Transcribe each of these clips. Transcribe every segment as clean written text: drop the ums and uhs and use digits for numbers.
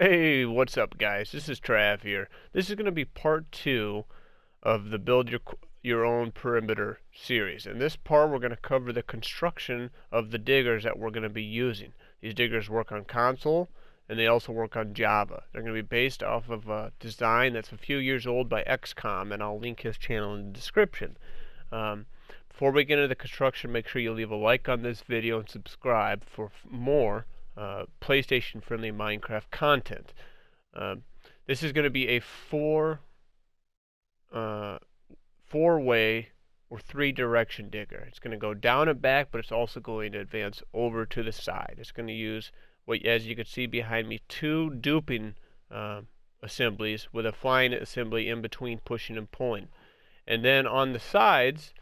Hey, what's up, guys? This is Trav here. This is going to be part two of the Build Your Own Perimeter series. In this part, we're going to cover the construction of the diggers that we're going to be using. These diggers work on console, and they also work on Java. They're going to be based off of a design that's a few years old by XCOM, and I'll link his channel in the description. Before we get into the construction, make sure you leave a like on this video and subscribe for more PlayStation-friendly Minecraft content. This is going to be a four-way or three-direction digger. It's going to go down and back, but it's also going to advance over to the side. It's going to use, as you can see behind me, two duping assemblies with a flying assembly in between pushing and pulling. And then on the sides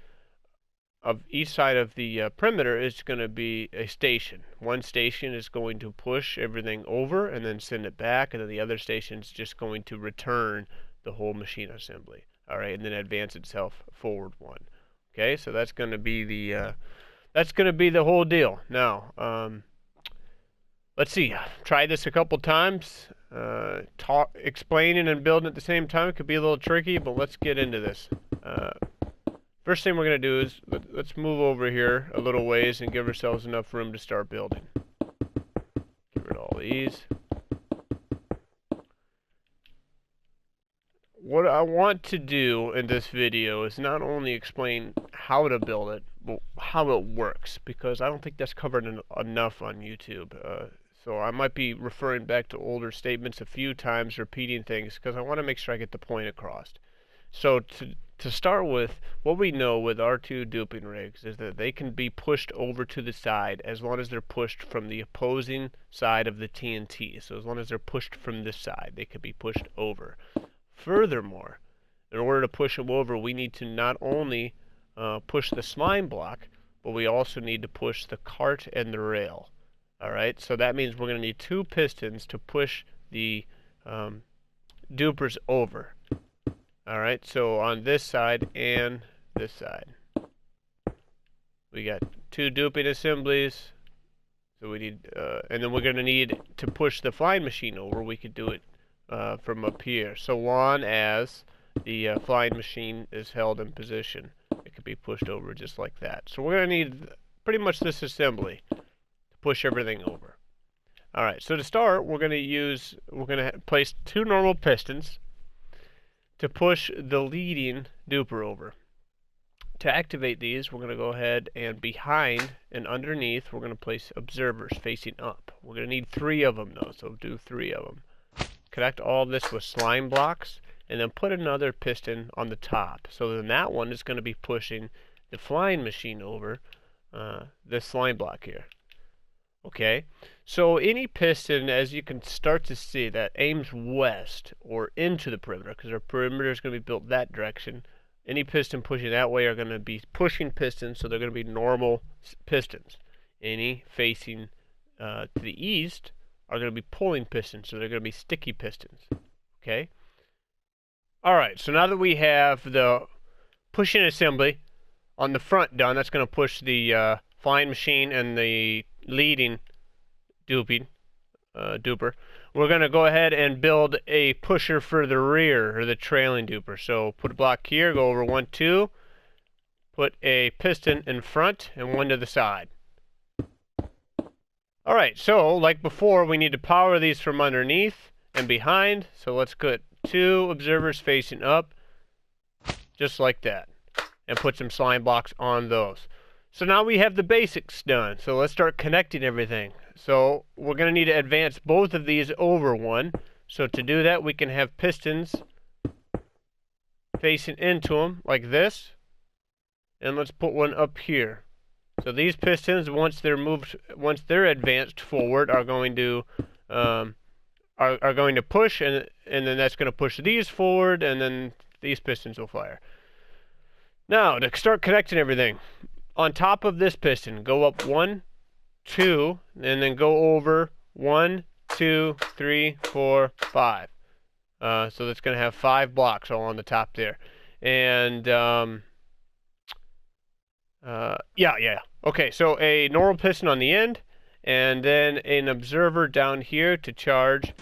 of each side of the perimeter is going to be a station. One station is going to push everything over and then send it back, and then the other station is just going to return the whole machine assembly. All right, and then advance itself forward one. Okay, so that's going to be the whole deal. Now, let's see. Try this a couple times. Explaining and building at the same time could be a little tricky, but let's get into this. First thing we're going to do is let's move over here a little ways and give ourselves enough room to start building. Get rid of all these. What I want to do in this video is not only explain how to build it, but how it works, because I don't think that's covered enough on YouTube. So I might be referring back to older statements a few times, repeating things, because I want to make sure I get the point across. So to start with, what we know with our two duping rigs is that they can be pushed over to the side as long as they're pushed from the opposing side of the TNT. So as long as they're pushed from this side, they can be pushed over. Furthermore, in order to push them over, we need to not only push the slime block, but we also need to push the cart and the rail. Alright, so that means we're going to need two pistons to push the dupers over. Alright, so on this side and this side, we got two duping assemblies. So we need, and then we're going to need to push the flying machine over. We could do it from up here. So long as the flying machine is held in position, it can be pushed over just like that. So we're going to need pretty much this assembly to push everything over. Alright, so to start, we're going to place two normal pistons to push the leading duper over. To activate these, we're going to go ahead and behind and underneath, we're going to place observers facing up. We're going to need 3 of them though, so do 3 of them. Connect all this with slime blocks, and then put another piston on the top. So then that one is going to be pushing the flying machine over this slime block here. Okay, so any piston, as you can start to see, that aims west or into the perimeter, because our perimeter is going to be built that direction. Any piston pushing that way are going to be pushing pistons, so they're going to be normal pistons. Any facing to the east are going to be pulling pistons, so they're going to be sticky pistons. Okay? Alright, so now that we have the pushing assembly on the front done, that's going to push the flying machine and the leading duper, we're going to go ahead and build a pusher for the rear, or the trailing duper. So put a block here, go over 1, 2, put a piston in front and one to the side. Alright, so like before, we need to power these from underneath and behind. So let's put 2 observers facing up, just like that, and put some slime blocks on those. So now we have the basics done. So let's start connecting everything. So we're going to need to advance both of these over one. So to do that, we can have pistons facing into them like this. And let's put one up here. So these pistons, once they're advanced forward, are going to push, and then that's going to push these forward, and then these pistons will fire. Now to start connecting everything. On top of this piston, go up 1, 2, and then go over 1, 2, 3, 4, 5. So that's going to have 5 blocks all on the top there. And yeah. Okay, so a normal piston on the end, and then an observer down here to charge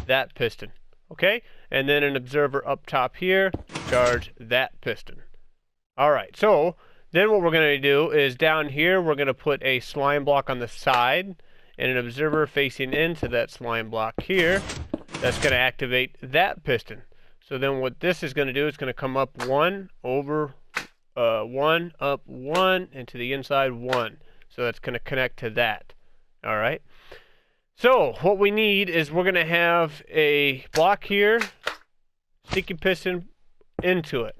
that piston. Okay? And then an observer up top here to charge that piston. Alright, so then what we're going to do is down here we're going to put a slime block on the side and an observer facing into that slime block here. That's going to activate that piston. So then what this is going to do is going to come up 1, over 1, up 1, and to the inside 1. So that's going to connect to that. Alright. So what we need is we're going to have a block here, sticky piston into it,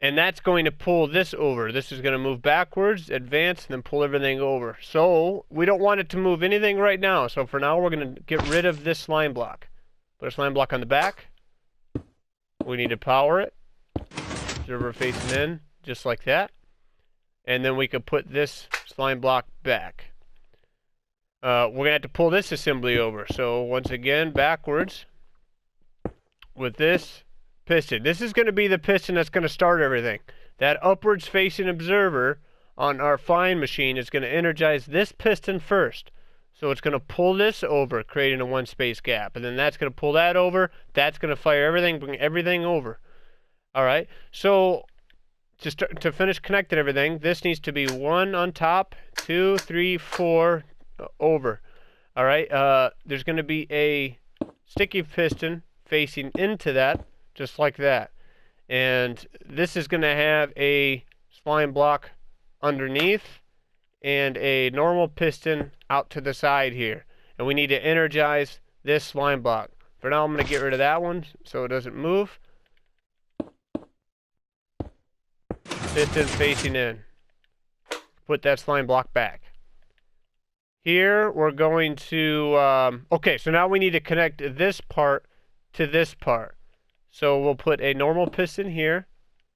and that's going to pull this over. This is going to move backwards, advance, and then pull everything over. So we don't want it to move anything right now. So for now, we're going to get rid of this slime block. Put a slime block on the back. We need to power it. Observer facing in, just like that. And then we can put this slime block back. We're going to have to pull this assembly over. So once again, backwards with this piston. This is going to be the piston that's going to start everything. That upwards facing observer on our fine machine is going to energize this piston first. So it's going to pull this over, creating a one space gap. And then that's going to pull that over. That's going to fire everything, bring everything over. Alright, so to finish connecting everything, this needs to be 1 on top, 2, 3, 4 over. Alright, there's going to be a sticky piston facing into that, just like that. And this is going to have a slime block underneath and a normal piston out to the side here. And we need to energize this slime block. For now, I'm going to get rid of that one so it doesn't move. Piston facing in. Put that slime block back. Here, we're going to... okay, so now we need to connect this part to this part. So we'll put a normal piston here,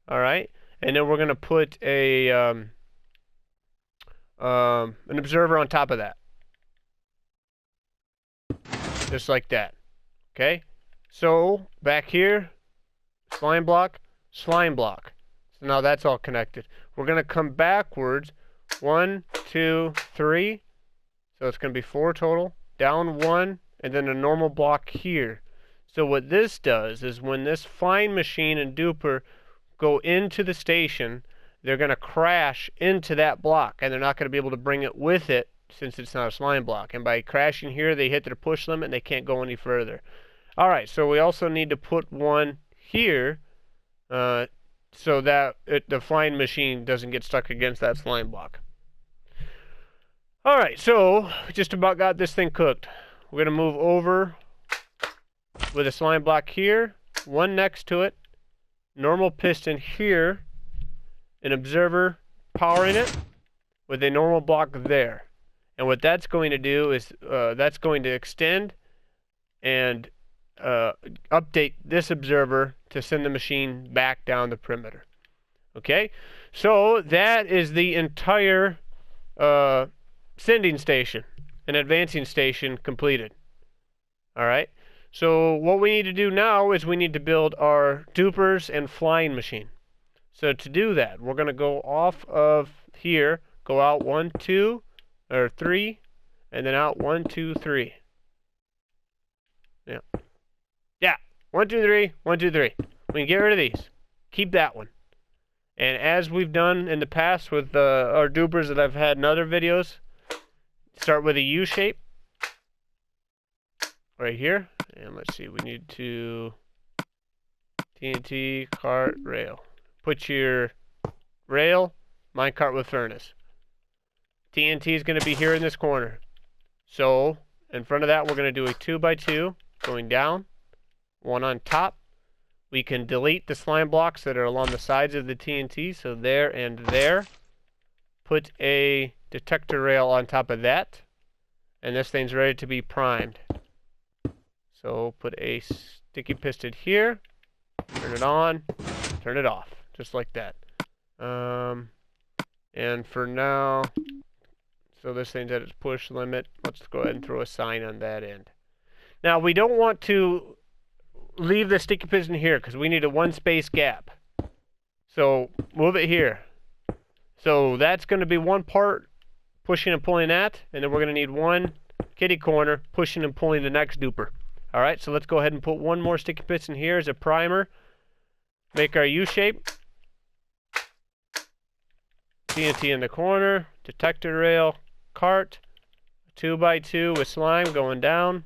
all right, and then we're going to put a an observer on top of that, just like that. Okay, so back here, slime block, slime block. So now that's all connected. We're going to come backwards, 1, 2, 3. So it's going to be 4 total. Down 1, and then a normal block here. So what this does is when this fine machine and duper go into the station, they're going to crash into that block, and they're not going to be able to bring it with it since it's not a slime block. And by crashing here, they hit their push limit and they can't go any further. Alright, so we also need to put one here so that the fine machine doesn't get stuck against that slime block. Alright, so we just about got this thing cooked. We're going to move over with a slime block here, one next to it, normal piston here, an observer powering it with a normal block there. And what that's going to do is that's going to extend and update this observer to send the machine back down the perimeter. Okay, so that is the entire sending station and advancing station completed. Alright, so what we need to do now is we need to build our dupers and flying machine. So to do that, we're going to go off of here, go out 1, 2, or 3, and then out 1, 2, 3. Yeah, 1, 2, 3, 1, 2, 3. We can get rid of these. Keep that one. And as we've done in the past with our dupers that I've had in other videos, start with a U shape right here. And let's see, we need to TNT, cart, rail. Put your rail, minecart with furnace. TNT is going to be here in this corner. So, in front of that, we're going to do a 2x2 going down, one on top. We can delete the slime blocks that are along the sides of the TNT, so there and there. Put a detector rail on top of that, and this thing's ready to be primed. So put a sticky piston here, turn it on, turn it off, just like that. And for now, so this thing's at its push limit, let's go ahead and throw a sign on that end. Now we don't want to leave the sticky piston here because we need a one space gap. So move it here. So that's going to be one part pushing and pulling that, and then we're going to need one kitty corner, pushing and pulling the next duper. Alright, so let's go ahead and put one more sticky piston here as a primer. Make our U-shape. TNT in the corner, detector rail, cart, 2x2 with slime going down.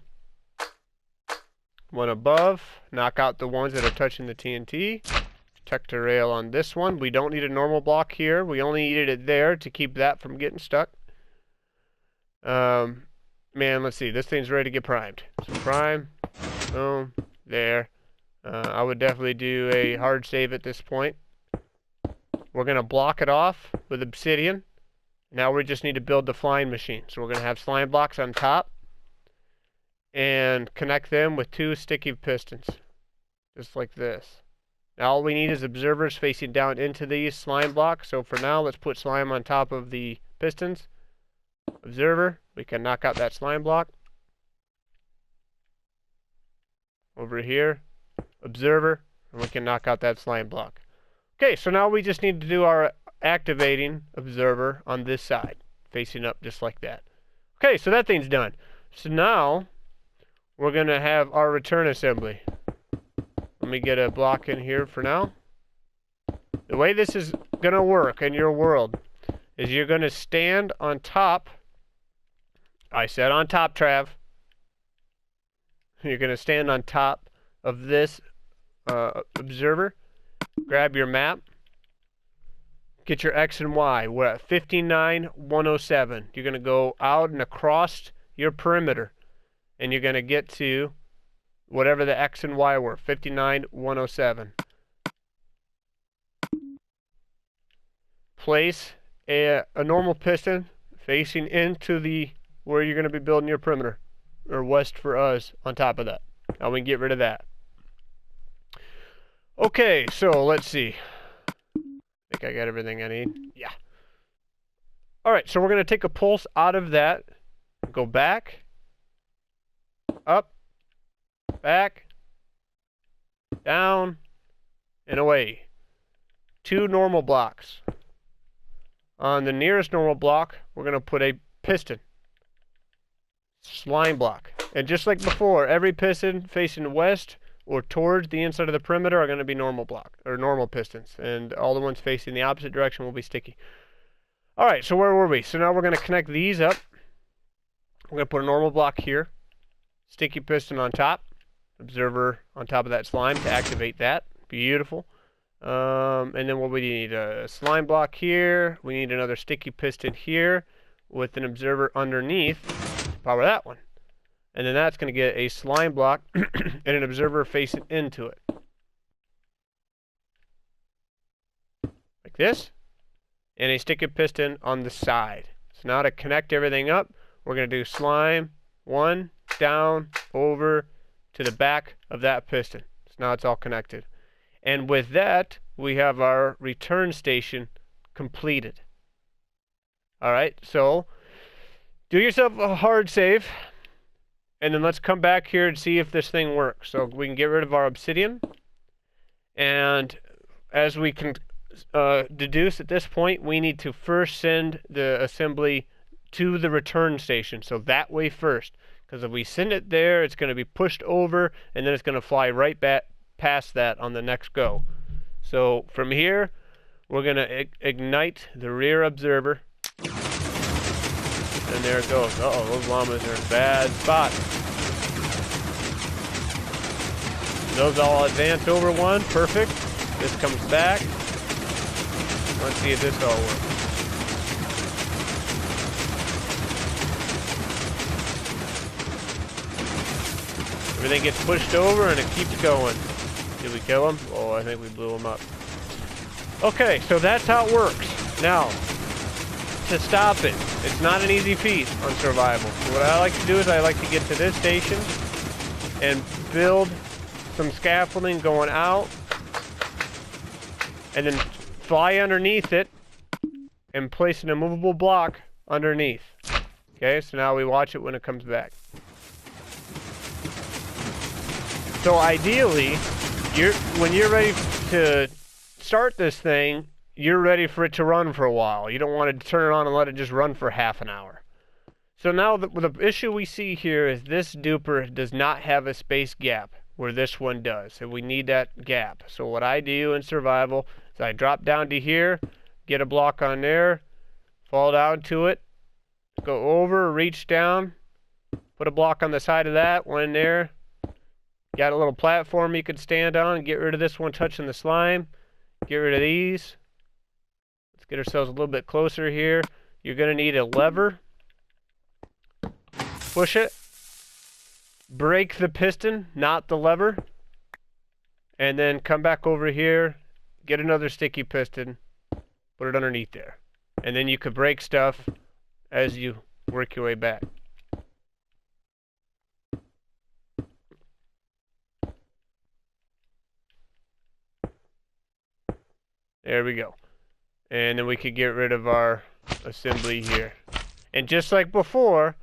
One above, knock out the ones that are touching the TNT. Detector rail on this one. We don't need a normal block here. We only needed it there to keep that from getting stuck. Man, let's see. This thing's ready to get primed. So prime, boom, there. I would definitely do a hard save at this point. We're going to block it off with obsidian. Now we just need to build the flying machine. So we're going to have slime blocks on top and connect them with 2 sticky pistons, just like this. Now all we need is observers facing down into these slime blocks. So for now, let's put slime on top of the pistons. Observer, we can knock out that slime block. Over here, observer, and we can knock out that slime block. Okay, so now we just need to do our activating observer on this side, facing up just like that. Okay, so that thing's done. So now we're going to have our return assembly. Let me get a block in here for now. The way this is going to work in your world is you're going to stand on top. I said on top, Trav. You're going to stand on top of this observer. Grab your map. Get your X and Y. We're at 59,107. You're going to go out and across your perimeter. And you're going to get to whatever the X and Y were. 59,107. Place a normal piston facing into the where you're going to be building your perimeter. Or west for us on top of that. Now we can get rid of that. Okay, so let's see. I think I got everything I need. Yeah. Alright, so we're going to take a pulse out of that. Go back. Up. Back. Down. And away. 2 normal blocks. On the nearest normal block, we're going to put a piston. Slime block. And just like before, every piston facing west or towards the inside of the perimeter are going to be normal block or normal pistons, and all the ones facing the opposite direction will be sticky. All right, so where were we? So now we're going to connect these up. We're going to put a normal block here, sticky piston on top, observer on top of that slime to activate that. Beautiful. And then what we need? A slime block here. We need another sticky piston here with an observer underneath to power that one. And then that's going to get a slime block and an observer facing into it. Like this. And a sticky piston on the side. So now to connect everything up, we're going to do slime, 1, down, over, to the back of that piston. So now it's all connected. And with that, we have our return station completed. Alright, so do yourself a hard save. And then let's come back here and see if this thing works. So we can get rid of our obsidian. And as we can deduce at this point, we need to first send the assembly to the return station. So that way first. Because if we send it there, it's going to be pushed over, and then it's going to fly right back past that on the next go. So from here, we're going to ignite the rear observer. And there it goes. Uh-oh, those llamas are in a bad spot. Those all advance over one. Perfect. This comes back. Let's see if this all works. Everything gets pushed over and it keeps going. Did we kill him? Oh, I think we blew him up. Okay, so that's how it works. Now, to stop it, it's not an easy feat on survival. So what I like to do is I like to get to this station and build some scaffolding going out and then fly underneath it and place an immovable block underneath. Okay, so now we watch it when it comes back. So ideally, when you're ready to start this thing, you're ready for it to run for a while. You don't want to turn it on and let it just run for half an hour. So now the issue we see here is this duper does not have a space gap where this one does, and we need that gap. So what I do in survival is I drop down to here, get a block on there, fall down to it, go over, reach down, put a block on the side of that, one in there. Got a little platform you could stand on, get rid of this one touching the slime, get rid of these. Let's get ourselves a little bit closer here. You're going to need a lever. Push it, break the piston, not the lever, and then come back over here, get another sticky piston, put it underneath there. And then you could break stuff as you work your way back. There we go. And then we could get rid of our assembly here. And just like before,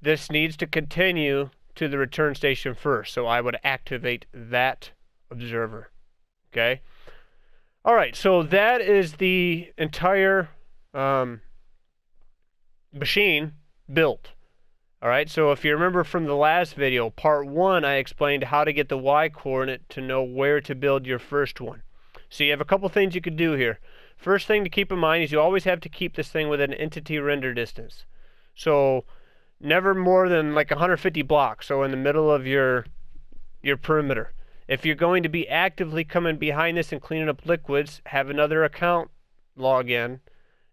this needs to continue to the return station first, so I would activate that observer. Okay? Alright, so that is the entire machine built. Alright, so if you remember from the last video, part 1, I explained how to get the Y coordinate to know where to build your first one. So you have a couple things you could do here. First thing to keep in mind is you always have to keep this thing within entity render distance. So never more than like 150 blocks, so in the middle of your perimeter. If you're going to be actively coming behind this and cleaning up liquids, have another account log in,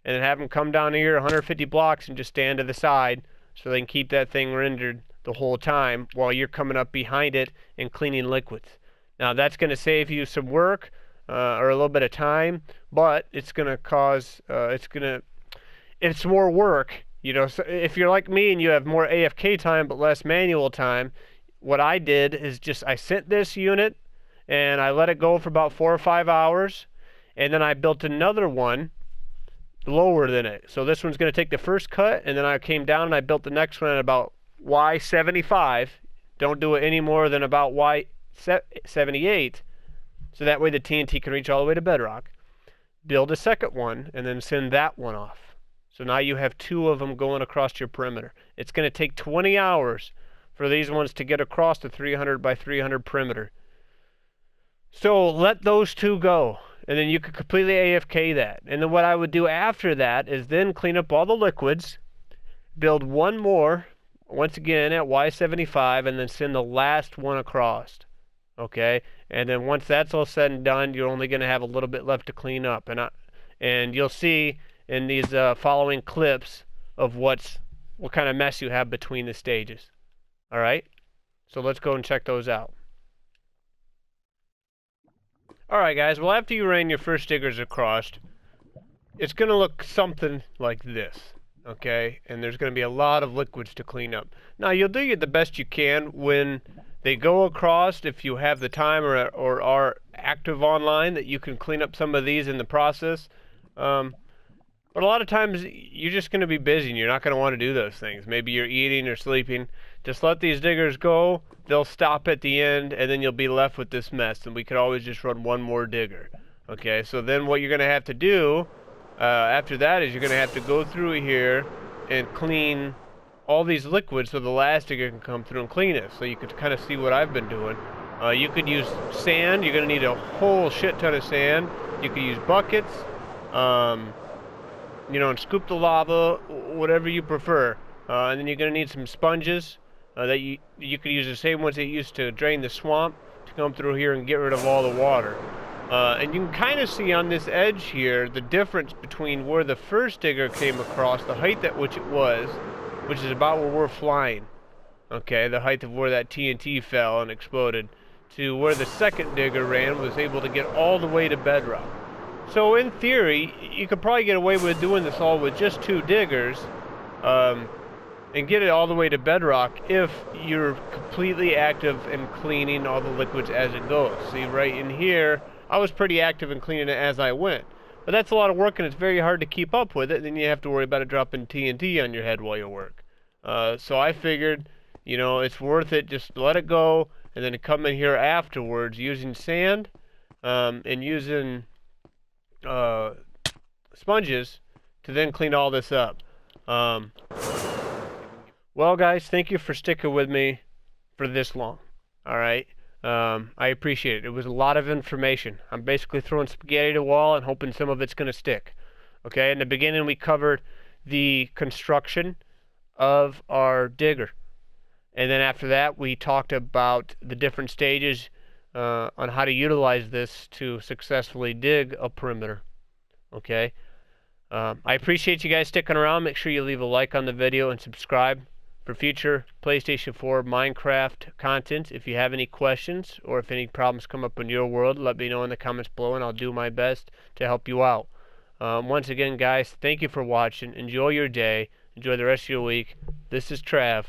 and then have them come down here 150 blocks and just stand to the side so they can keep that thing rendered the whole time while you're coming up behind it and cleaning liquids. Now that's going to save you some work or a little bit of time, but it's going to cause, it's more work. You know, so if you're like me and you have more AFK time but less manual time, what I did is I sent this unit and I let it go for about 4 or 5 hours, and then I built another one lower than it. So this one's going to take the first cut, and then I came down and I built the next one at about Y75. Don't do it any more than about Y78, so that way the TNT can reach all the way to bedrock. Build a second one and then send that one off. So now you have 2 of them going across your perimeter. It's going to take 20 hours for these ones to get across the 300 by 300 perimeter. So let those 2 go, and then you could completely AFK that. And then what I would do after that is then clean up all the liquids, build one more, once again at Y75, and then send the last one across. Okay? And then once that's all said and done, you're only going to have a little bit left to clean up. And you'll see in these following clips of what kind of mess you have between the stages. Alright? So let's go and check those out. Alright guys, well after you ran your first diggers across, it's going to look something like this. Okay? And there's going to be a lot of liquids to clean up. Now you'll do the best you can when they go across, if you have the time or are active online, that you can clean up some of these in the process. But a lot of times you're just going to be busy and you're not going to want to do those things. Maybe you're eating or sleeping. Just let these diggers go. They'll stop at the end, and then you'll be left with this mess. And we could always just run one more digger. Okay, so then what you're going to have to do after that is you're going to have to go through here and clean all these liquids so the last digger can come through and clean it. So you could kind of see what I've been doing. You could use sand. You're going to need a whole shit ton of sand. You could use buckets. You know, and scoop the lava, whatever you prefer. And then you're going to need some sponges that you could use the same ones that you used to drain the swamp to come through here and get rid of all the water. And you can kind of see on this edge here the difference between where the first digger came across, the height at which it was, which is about where we're flying. Okay, the height of where that TNT fell and exploded, to where the second digger ran, was able to get all the way to bedrock. So in theory, you could probably get away with doing this all with just 2 diggers and get it all the way to bedrock if you're completely active in cleaning all the liquids as it goes. See, right in here, I was pretty active in cleaning it as I went. But that's a lot of work and it's very hard to keep up with it. Then you have to worry about it dropping TNT on your head while you work. So I figured, you know, it's worth it. Just let it go and then come in here afterwards using sand and using sponges to then clean all this up. Well, guys, thank you for sticking with me for this long. All right. I appreciate it. It was a lot of information. I'm basically throwing spaghetti at the wall and hoping some of it's going to stick. Okay. In the beginning, we covered the construction of our digger. And then after that, we talked about the different stages on how to utilize this to successfully dig a perimeter. Okay. I appreciate you guys sticking around. Make sure you leave a like on the video and subscribe for future PlayStation 4 Minecraft content. If you have any questions or if any problems come up in your world, let me know in the comments below and I'll do my best to help you out. Once again, guys, thank you for watching. Enjoy your day. Enjoy the rest of your week. This is Trav.